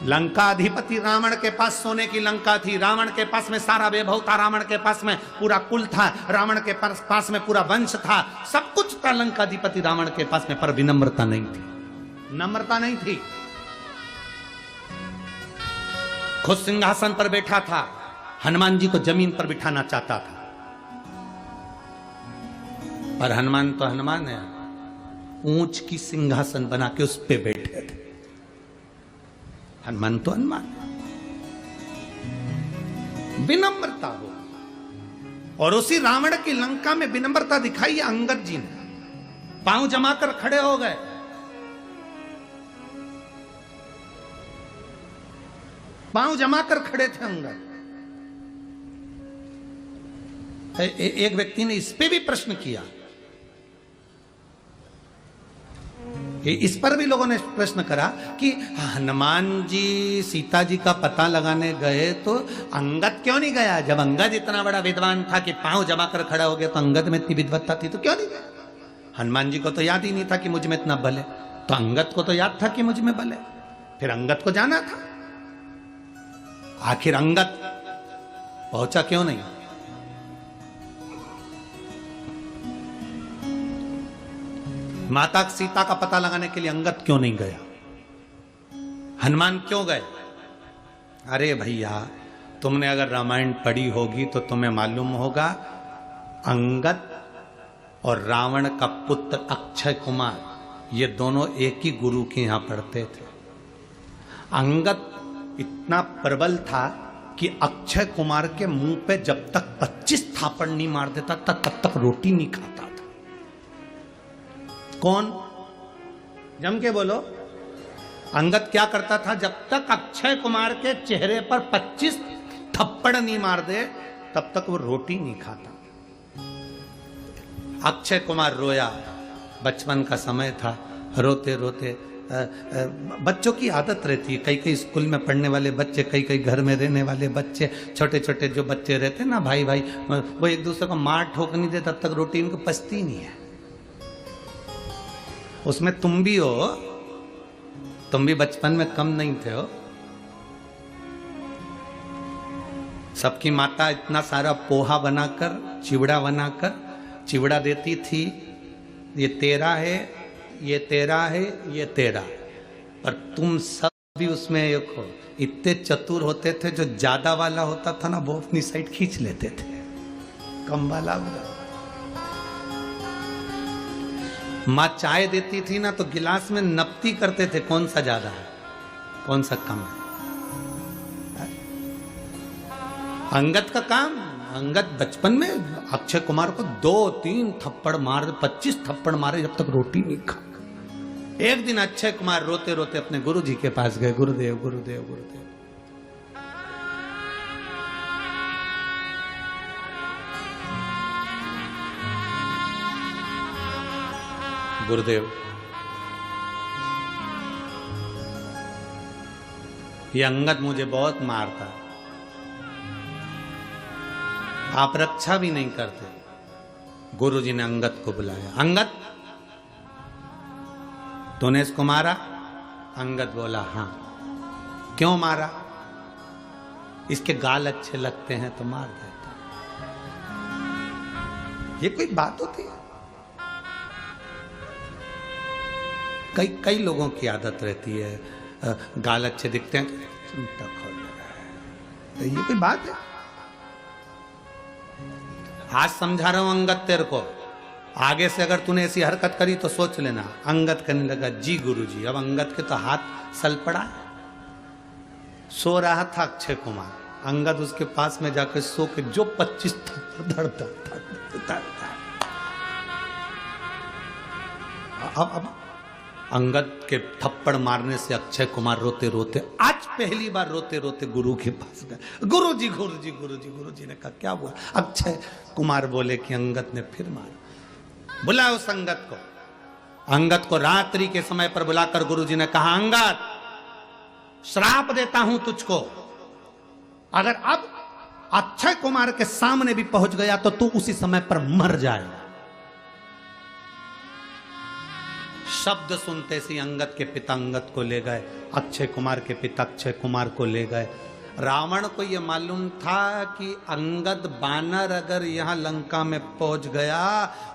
लंकाधिपति रावण के पास सोने की लंका थी, रावण के पास में सारा वैभव था, रावण के पास में पूरा कुल था, रावण के पास में पूरा वंश था, सब कुछ था लंकाधिपति रावण के पास में, पर विनम्रता नहीं थी, नम्रता नहीं थी। खुद सिंहासन पर बैठा था, हनुमान जी को जमीन पर बिठाना चाहता था, पर हनुमान तो हनुमान है, ऊंच की सिंहासन बना के उस पे बैठे थे। हनुमान तो हनुमान, विनम्रता हो। और उसी रावण की लंका में विनम्रता दिखाई अंगद जी ने, पांव जमाकर खड़े हो गए। पांव जमाकर खड़े थे अंगद। एक व्यक्ति ने इस पे भी प्रश्न किया, इस पर भी लोगों ने प्रश्न करा कि हनुमान जी सीता जी का पता लगाने गए तो अंगद क्यों नहीं गया? जब अंगद इतना बड़ा विद्वान था कि पांव जमा कर खड़ा हो गया, तो अंगद में इतनी विद्वत्ता थी तो क्यों नहीं गया? हनुमान जी को तो याद ही नहीं था कि मुझ में इतना बल है, तो अंगद को तो याद था कि मुझ में बल है, फिर अंगद को जाना था। आखिर अंगद पहुंचा क्यों नहीं? माता सीता का पता लगाने के लिए अंगद क्यों नहीं गया? हनुमान क्यों गए? अरे भैया, तुमने अगर रामायण पढ़ी होगी तो तुम्हें मालूम होगा, अंगद और रावण का पुत्र अक्षय कुमार, ये दोनों एक ही गुरु के यहां पढ़ते थे। अंगद इतना प्रबल था कि अक्षय कुमार के मुंह पे जब तक 25 थापड़ नहीं मार देता तब तक रोटी नहीं खाता था। कौन? जम के बोलो। अंगद क्या करता था? जब तक अक्षय कुमार के चेहरे पर 25 थप्पड़ नहीं मार दे तब तक वो रोटी नहीं खाता। अक्षय कुमार रोया, बचपन का समय था, रोते रोते, बच्चों की आदत रहती है, कई कई स्कूल में पढ़ने वाले बच्चे, कई कई घर में रहने वाले बच्चे, छोटे छोटे जो बच्चे रहते हैं ना भाई भाई, वो एक दूसरे को मार ठोक नहीं दे तब तक रोटी इनको पचती नहीं है। उसमें तुम भी हो, तुम भी बचपन में कम नहीं थे हो। सबकी माता इतना सारा पोहा बनाकर, चिवड़ा बनाकर, चिवड़ा देती थी, ये तेरा है, ये तेरा है, ये तेरा। पर तुम सब भी उसमें एक हो। इतने चतुर होते थे, जो ज्यादा वाला होता था ना वो अपनी साइड खींच लेते थे, कम वाला। माँ चाय देती थी ना तो गिलास में नपती करते थे, कौन सा ज्यादा है, कौन सा कम है। अंगद का काम, अंगद बचपन में अक्षय कुमार को 2-3 थप्पड़ मार, 25 थप्पड़ मारे जब तक रोटी नहीं खा। एक दिन अक्षय कुमार रोते रोते अपने गुरु जी के पास गए, गुरुदेव गुरुदेव गुरुदेव, गुरुदेव ये अंगद मुझे बहुत मारता, आप रक्षा भी नहीं करते। गुरुजी ने अंगद को बुलाया, अंगद तूने इसको मारा? अंगद बोला हाँ। क्यों मारा? इसके गाल अच्छे लगते हैं तो मार देता। ये कोई बात होती है? कई लोगों की आदत रहती है, गाल अच्छे दिखते हैं चिंता खोल रहा है, ये कोई बात है? आज समझा रहा हूं अंगद तेरे को, आगे से अगर तूने ऐसी हरकत करी तो सोच लेना। अंगद कहने लगा जी गुरुजी। अब अंगद के तो हाथ सल पड़ा, सो रहा था अक्षय कुमार, अंगद उसके पास में जाकर सो के जो 25 थप्पड़ धरता। अब अंगद के थप्पड़ मारने से अक्षय कुमार रोते रोते, आज पहली बार रोते रोते गुरु के पास गए। गुरुजी गुरुजी गुरुजी। गुरुजी ने कहा क्या हुआ? अक्षय कुमार बोले कि अंगद ने फिर मारा। बुलाओ उस अंगद को। अंगद को रात्रि के समय पर बुलाकर गुरुजी ने कहा, अंगद श्राप देता हूं तुझको, अगर अब अक्षय कुमार के सामने भी पहुंच गया तो तू उसी समय पर मर जाएगा। शब्द सुनते सी अंगद के पिता अंगद को ले गए, अक्षय कुमार के पिता अक्षय कुमार को ले गए। रावण को यह मालूम था कि अंगद बानर अगर यहाँ लंका में पहुंच गया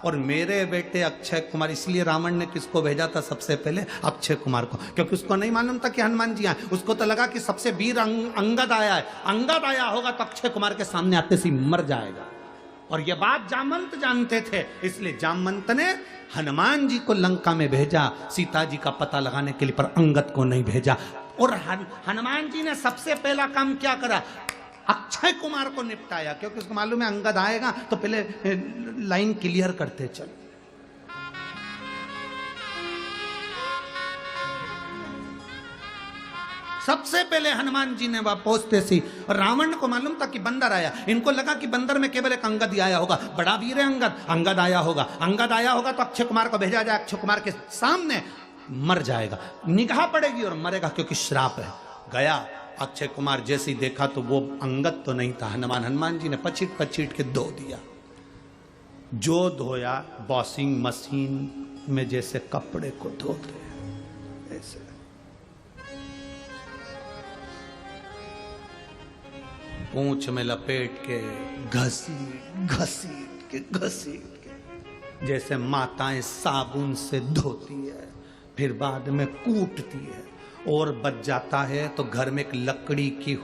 और मेरे बेटे अक्षय कुमार, इसलिए रावण ने किसको भेजा था सबसे पहले? अक्षय कुमार को, क्योंकि उसको नहीं मालूम था कि हनुमान जी आए। उसको तो लगा कि सबसे वीर अंगद आया है, अंगद आया होगा तो अक्षय कुमार के सामने आते से मर जाएगा। और यह बात जामवंत जानते थे, इसलिए जामवंत ने हनुमान जी को लंका में भेजा सीता जी का पता लगाने के लिए, पर अंगद को नहीं भेजा। और हनुमान जी ने सबसे पहला काम क्या करा? अक्षय कुमार को निपटाया, क्योंकि उसको मालूम है अंगद आएगा तो पहले लाइन क्लियर करते चल। सबसे पहले हनुमान जी ने वहां पहुंचते सी, और रावण को मालूम था कि बंदर आया। इनको लगा कि बंदर में केवल एक अंगद ही आया होगा, बड़ा वीर है अंगद, अंगद आया होगा, अंगद आया होगा तो अक्षय कुमार को भेजा जाए, अक्षय कुमार के सामने मर जाएगा, निगाह पड़ेगी और मरेगा, क्योंकि श्राप है। गया अक्षय कुमार, जैसे ही देखा तो वो अंगद तो नहीं था, हनुमान जी ने पछीट पछीट के धो दिया। जो धोया वॉशिंग मशीन में जैसे कपड़े को धोते ऐसे। पूंछ में लपेट के घसीट घसीट के जैसे माताएं साबुन से धोती है, फिर बाद में कूटती है, और बच जाता है तो घर में एक लकड़ी की।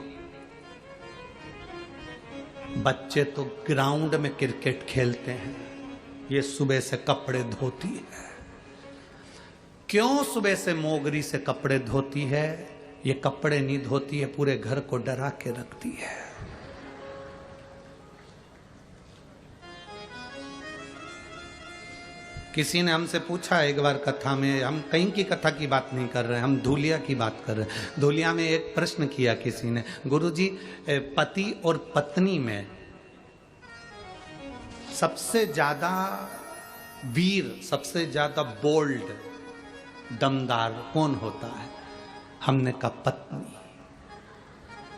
बच्चे तो ग्राउंड में क्रिकेट खेलते हैं, ये सुबह से कपड़े धोती है। क्यों सुबह से मोगरी से कपड़े धोती है? ये कपड़े नहीं धोती है, पूरे घर को डरा के रखती है। किसी ने हमसे पूछा एक बार कथा में, हम कहीं की कथा की बात नहीं कर रहे, हम धूलिया की बात कर रहे हैं। धूलिया में एक प्रश्न किया किसी ने, गुरुजी पति और पत्नी में सबसे ज्यादा वीर, सबसे ज्यादा बोल्ड, दमदार कौन होता है? हमने कहा पत्नी।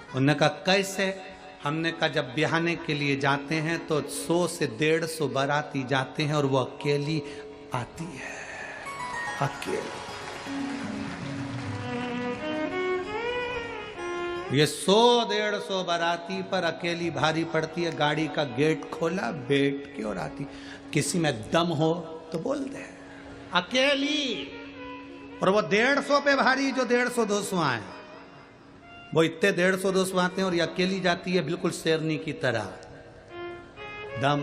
उन्होंने कहा कैसे? हमने कहा जब ब्याहने के लिए जाते हैं तो 100 से 150 बाराती जाते हैं और वो अकेली आती है, अकेली। ये 100-150 बाराती पर अकेली भारी पड़ती है। गाड़ी का गेट खोला, बैठ के और आती। किसी में दम हो तो बोल दे, अकेली। और वो 150 पे भारी, जो 150-200 आए, वो इतने 150-200 आते हैं और ये अकेली जाती है बिल्कुल शेरनी की तरह। दम